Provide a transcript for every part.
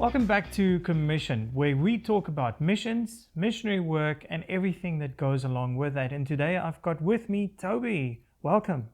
Welcome back to Commission, where we talk about missions, missionary work, and everything that goes along with that. And today I've got with me Tobi. Welcome.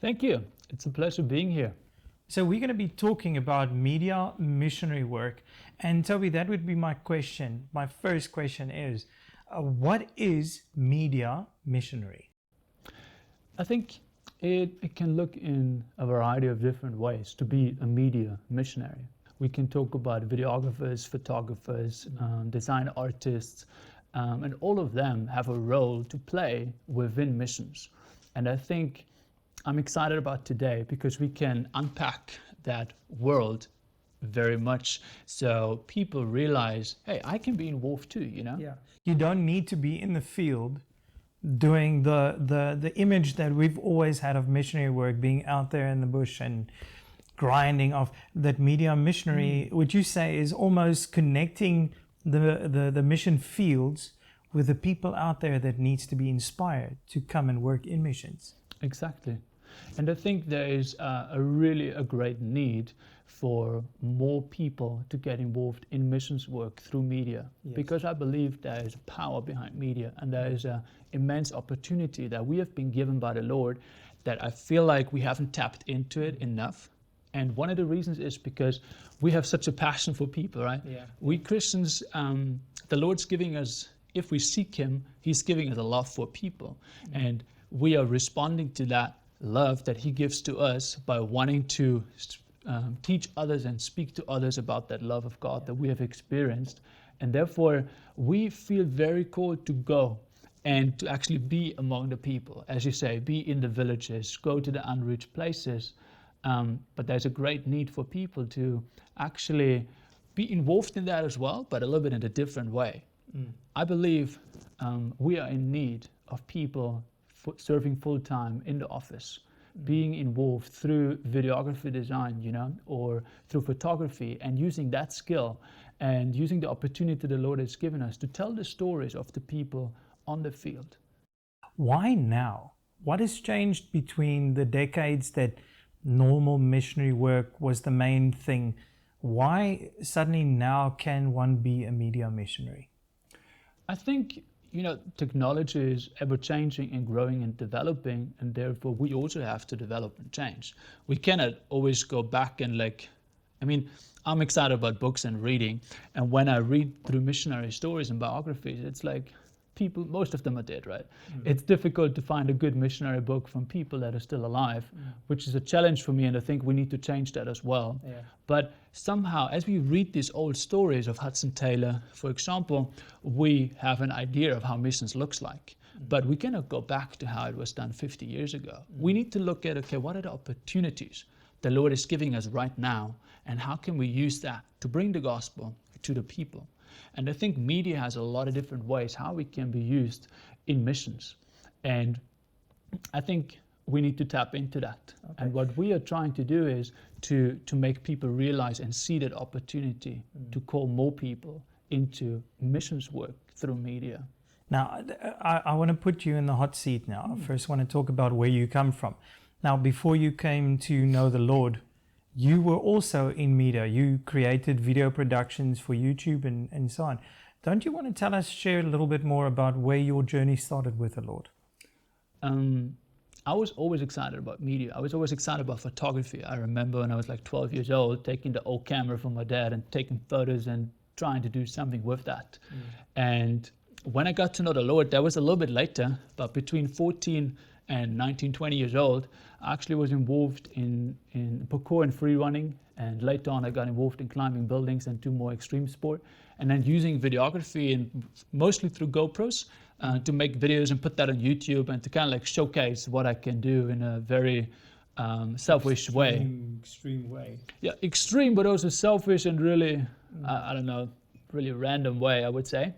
Thank you. It's a pleasure being here. So we're going to be talking about media missionary work. And Tobi, that would be my question. My first question is, what is media missionary? I think it can look in a variety of different ways to be a media missionary. We can talk about videographers, photographers, design artists, and all of them have a role to play within missions. And I think I'm excited about today because we can unpack that world very much so people realize, hey, I can be involved too, you know? Yeah. You don't need to be in the field doing the image that we've always had of missionary work, being out there in the bush and grinding off. That media missionary, would you say, is almost connecting the mission fields with the people out there that needs to be inspired to come and work in missions? Exactly. And I think there is a great need for more people to get involved in missions work through media. Yes. Because I believe there is power behind media, and there is an immense opportunity that we have been given by the Lord that I feel like we haven't tapped into it enough. And one of the reasons is because we have such a passion for people, right? Yeah. We Christians, the Lord's giving us, if we seek Him, He's giving us a love for people. Mm-hmm. And we are responding to that love that He gives to us by wanting to teach others and speak to others about that love of God that we have experienced. And therefore, we feel very called to go and to actually be among the people. As you say, be in the villages, go to the unreached places. But there's a great need for people to actually be involved in that as well, but a little bit in a different way. I believe we are in need of people serving full-time in the office, being involved through videography design, you know, or through photography, and using that skill and using the opportunity the Lord has given us to tell the stories of the people on the field. Why now? What has changed between the decades that normal missionary work was the main thing? Why suddenly now can one be a media missionary? I think, you know, technology is ever changing and growing and developing, and therefore we also have to develop and change. We cannot always go back and I'm excited about books and reading, and when I read through missionary stories and biographies, it's like people, most of them are dead, right? Mm-hmm. It's difficult to find a good missionary book from people that are still alive, which is a challenge for me, and I think we need to change that as well. Yeah. But somehow, as we read these old stories of Hudson Taylor, for example, we have an idea of how missions looks like, but we cannot go back to how it was done 50 years ago. We need to look at, okay, what are the opportunities the Lord is giving us right now, and how can we use that to bring the gospel to the people? And I think media has a lot of different ways how we can be used in missions. And I think we need to tap into that. Okay. And what we are trying to do is to make people realize and see that opportunity to call more people into missions work through media. Now, I want to put you in the hot seat now. First, I want to talk about where you come from. Now, before you came to know the Lord, you were also in media. You created video productions for YouTube and so on. Don't you want to tell us, share a little bit more about where your journey started with the Lord? I was always excited about media. I was always excited about photography. I remember when I was like 12 years old, taking the old camera from my dad and taking photos and trying to do something with that. And when I got to know the Lord, that was a little bit later, but between 14 and 19, 20 years old, I actually was involved in parkour and free running. And later on, I got involved in climbing buildings and do more extreme sport. And then using videography, and mostly through GoPros, to make videos and put that on YouTube and to kind of like showcase what I can do in a very selfish way. Extreme way. Yeah, extreme, but also selfish and really, I don't know, really random way, I would say.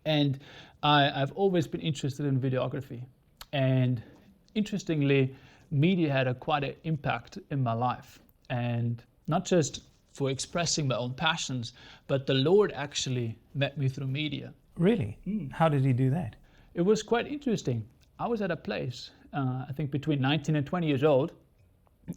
And I've always been interested in videography. And interestingly, media had quite an impact in my life. And not just for expressing my own passions, but the Lord actually met me through media. Really? How did He do that? It was quite interesting. I was at a place, I think between 19 and 20 years old,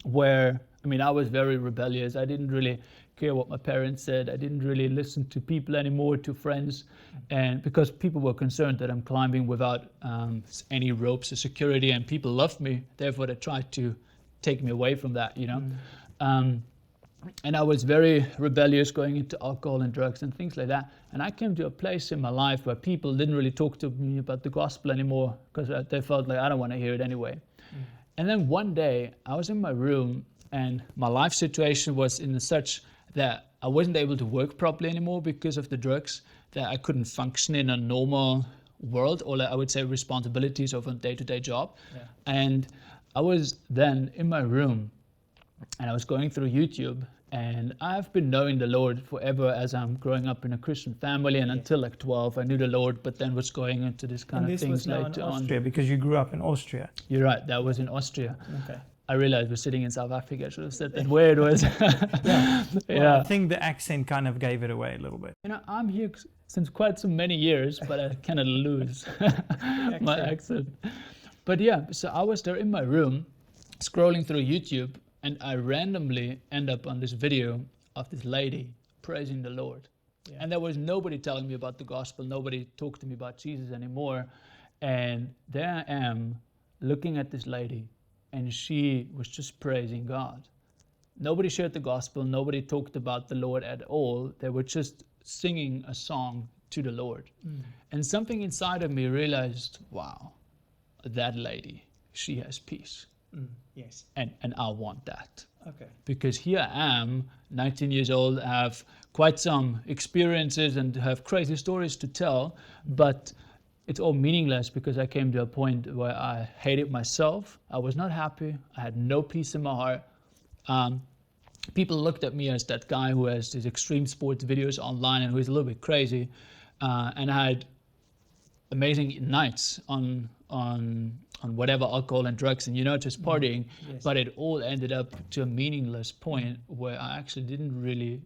where, I was very rebellious. I didn't really care what my parents said. I didn't really listen to people anymore, to friends, and because people were concerned that I'm climbing without any ropes or security, and people loved me, therefore they tried to take me away from that, you know. And I was very rebellious, going into alcohol and drugs and things like that. And I came to a place in my life where people didn't really talk to me about the gospel anymore, because they felt like I don't want to hear it anyway. And then one day I was in my room, and my life situation was in such that I wasn't able to work properly anymore because of the drugs, that I couldn't function in a normal world, or I would say responsibilities of a day-to-day job. And I was then in my room, and I was going through YouTube, and I've been knowing the Lord forever as I'm growing up in a Christian family, and until like 12 I knew the Lord, but then was going into this kind of things later on. And this was now in Austria, because you grew up in Austria. You're right, that was in Austria. Okay. I realized we're sitting in South Africa. I should have said that where it was. Well, I think the accent kind of gave it away a little bit. You know, I'm here since quite so many years, but I cannot lose my accent. But yeah, so I was there in my room, scrolling through YouTube, and I randomly end up on this video of this lady praising the Lord. And there was nobody telling me about the gospel. Nobody talked to me about Jesus anymore. And there I am looking at this lady, and she was just praising God. Nobody shared the gospel. Nobody talked about the Lord at all. They were just singing a song to the Lord. And something inside of me realized, wow, that lady, she has peace. Yes. And I want that. Okay. Because here I am, 19 years old, I have quite some experiences and have crazy stories to tell, but it's all meaningless because I came to a point where I hated myself. I was not happy. I had no peace in my heart. People looked at me as that guy who has these extreme sports videos online and who is a little bit crazy. And I had amazing nights on whatever, alcohol and drugs and, you know, just partying. But it all ended up to a meaningless point where I actually didn't really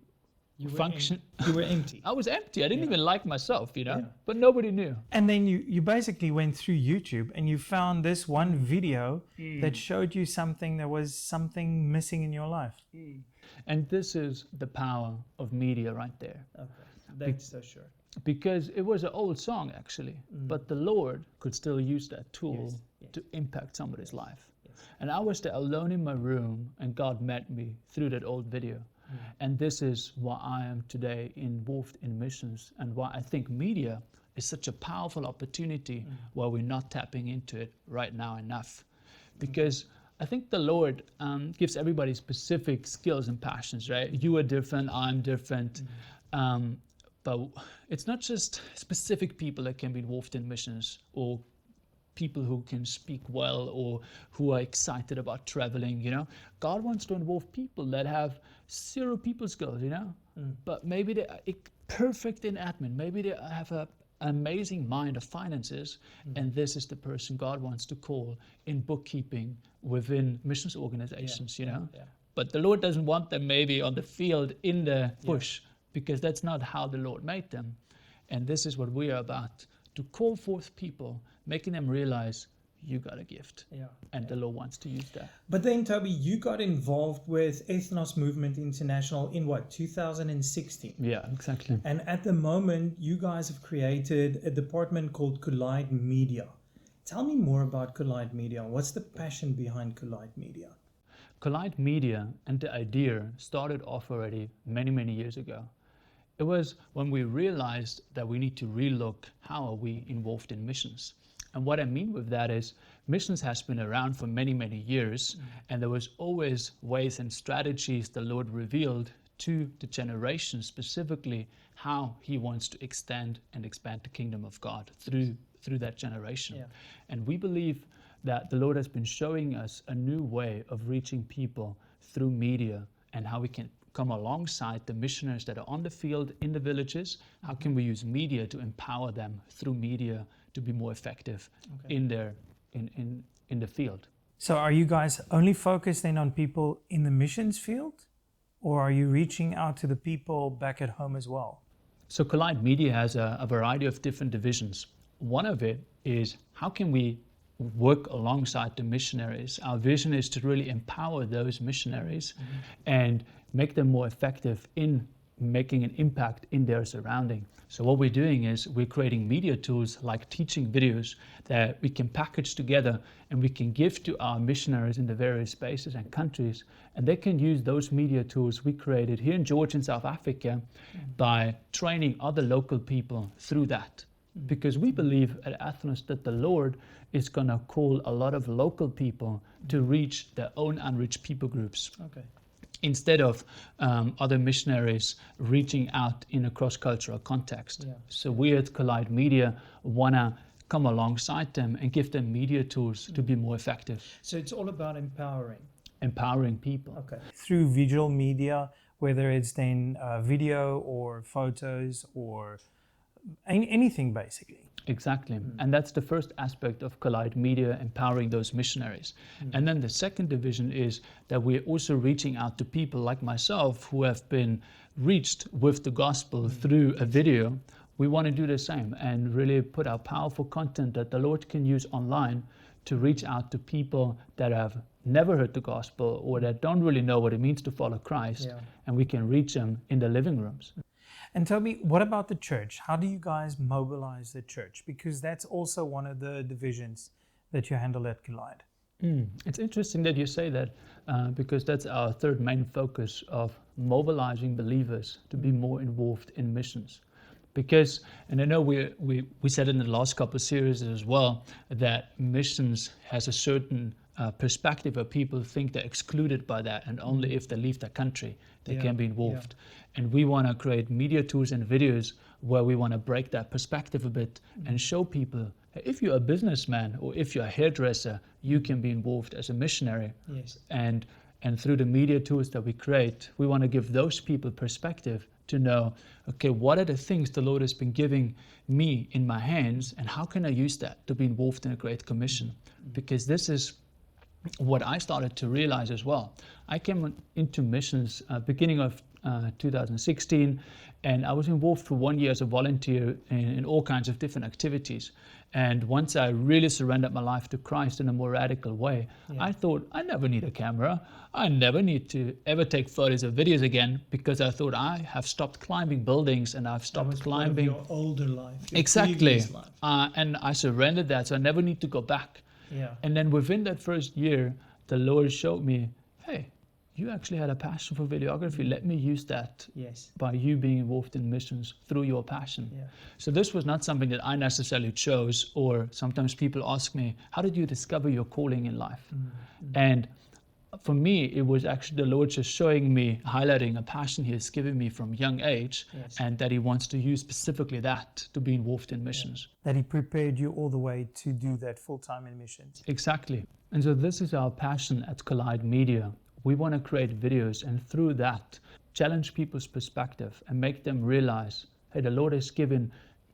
function. You were empty. I was empty. I didn't even like myself, you know, but nobody knew. And then you basically went through YouTube and you found this one video that showed you something, there was something missing in your life. And this is the power of media right there. Okay, that's so sure. Because it was an old song actually, but the Lord could still use that tool to impact somebody's life. And I was there alone in my room, and God met me through that old video. And this is why I am today involved in missions, and why I think media is such a powerful opportunity where we're not tapping into it right now enough. Because I think the Lord gives everybody specific skills and passions, right? You are different, I'm different. But it's not just specific people that can be involved in missions, or people who can speak well, or who are excited about traveling, you know. God wants to involve people that have zero people skills, you know, but maybe they're perfect in admin, maybe they have an amazing mind of finances, and this is the person God wants to call in bookkeeping within missions organizations, you know. But the Lord doesn't want them maybe on the field in the bush, because that's not how the Lord made them. And this is what we are about, to call forth people, making them realize you got a gift. And the Lord wants to use that. But then, Tobi, you got involved with Ethnos Movement International in what, 2016? Yeah, exactly. And at the moment, you guys have created a department called Kollide Media. Tell me more about Kollide Media. What's the passion behind Kollide Media? Kollide Media and the idea started off already many, many years ago. It was when we realized that we need to relook how are we involved in missions. And what I mean with that is missions has been around for many, many years, and there was always ways and strategies the Lord revealed to the generation, specifically how he wants to extend and expand the kingdom of God through that generation. And we believe that the Lord has been showing us a new way of reaching people through media, and how we can come alongside the missionaries that are on the field in the villages. How can we use media to empower them through media to be more effective in the field? So are you guys only focused then on people in the missions field, or are you reaching out to the people back at home as well? So Kollide Media has a variety of different divisions. One of it is how can we work alongside the missionaries. Our vision is to really empower those missionaries and make them more effective in making an impact in their surrounding. So what we're doing is we're creating media tools like teaching videos that we can package together and we can give to our missionaries in the various spaces and countries, and they can use those media tools we created here in Georgia and South Africa by training other local people through that. Because we believe at Ethnos that the Lord is going to call a lot of local people to reach their own unreached people groups. Okay. Instead of other missionaries reaching out in a cross-cultural context. Yeah. So we at Kollide Media want to come alongside them and give them media tools to be more effective. So it's all about Empowering people. Okay. Through visual media, whether it's then video or photos or anything basically. Exactly. And that's the first aspect of Kollide Media, empowering those missionaries. And then the second division is that we're also reaching out to people like myself who have been reached with the gospel through a video. We want to do the same and really put our powerful content that the Lord can use online to reach out to people that have never heard the gospel or that don't really know what it means to follow Christ. Yeah. And we can reach them in the living rooms. And Tobi, what about the church? How do you guys mobilize the church? Because that's also one of the divisions that you handle at Kollide. It's interesting that you say that because that's our third main focus of mobilizing believers to be more involved in missions. Because, and I know we said in the last couple of series as well, that missions has a certain perspective where people think they're excluded by that, and only if they leave their country they can be involved. And we want to create media tools and videos where we want to break that perspective a bit and show people, if you're a businessman or if you're a hairdresser, you can be involved as a missionary. Yes. And through the media tools that we create, we want to give those people perspective to know, okay, what are the things the Lord has been giving me in my hands, and how can I use that to be involved in a Great Commission? Because this is what I started to realize as well. I came into missions beginning of 2016, and I was involved for 1 year as a volunteer in all kinds of different activities. And once I really surrendered my life to Christ in a more radical way, I thought, I never need a camera. I never need to ever take photos or videos again, because I thought I have stopped climbing buildings and I've stopped climbing. Your older life. Exactly. Life. And I surrendered that, so I never need to go back. Yeah. And then within that first year, the Lord showed me, hey, you actually had a passion for videography. Let me use that by you being involved in missions through your passion. Yeah. So this was not something that I necessarily chose, or sometimes people ask me, how did you discover your calling in life? And for me, it was actually the Lord just showing me, highlighting a passion He has given me from young age, and that He wants to use specifically that to be involved in missions. That He prepared you all the way to do that full-time in missions. Exactly. And so this is our passion at Kollide Media. We want to create videos and through that challenge people's perspective and make them realize, hey, the Lord has given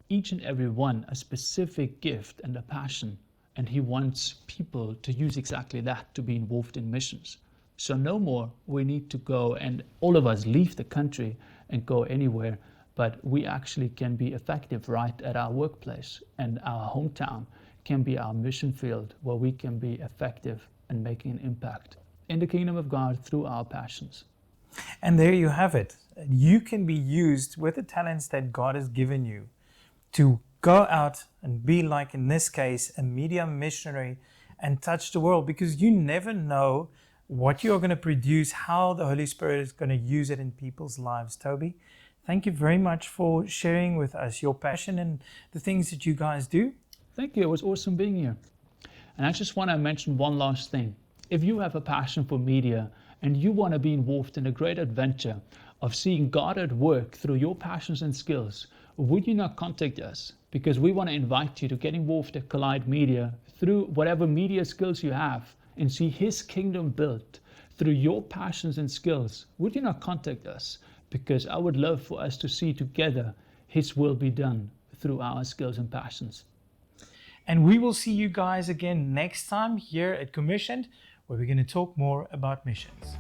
each and every one a specific gift and a passion, and He wants people to use exactly that to be involved in missions. So no more we need to go and all of us leave the country and go anywhere, but we actually can be effective right at our workplace, and our hometown can be our mission field where we can be effective and making an impact in the kingdom of God through our passions. And there you have it. You can be used with the talents that God has given you to go out and be, like in this case, a media missionary and touch the world, because you never know what you're going to produce, how the Holy Spirit is going to use it in people's lives. Tobi, thank you very much for sharing with us your passion and the things that you guys do. Thank you. It was awesome being here. And I just want to mention one last thing. If you have a passion for media and you want to be involved in a great adventure of seeing God at work through your passions and skills, would you not contact us? Because we want to invite you to get involved at Kollide Media through whatever media skills you have and see His kingdom built through your passions and skills. Would you not contact us? Because I would love for us to see together His will be done through our skills and passions. And we will see you guys again next time here at Commissioned, where we're going to talk more about missions.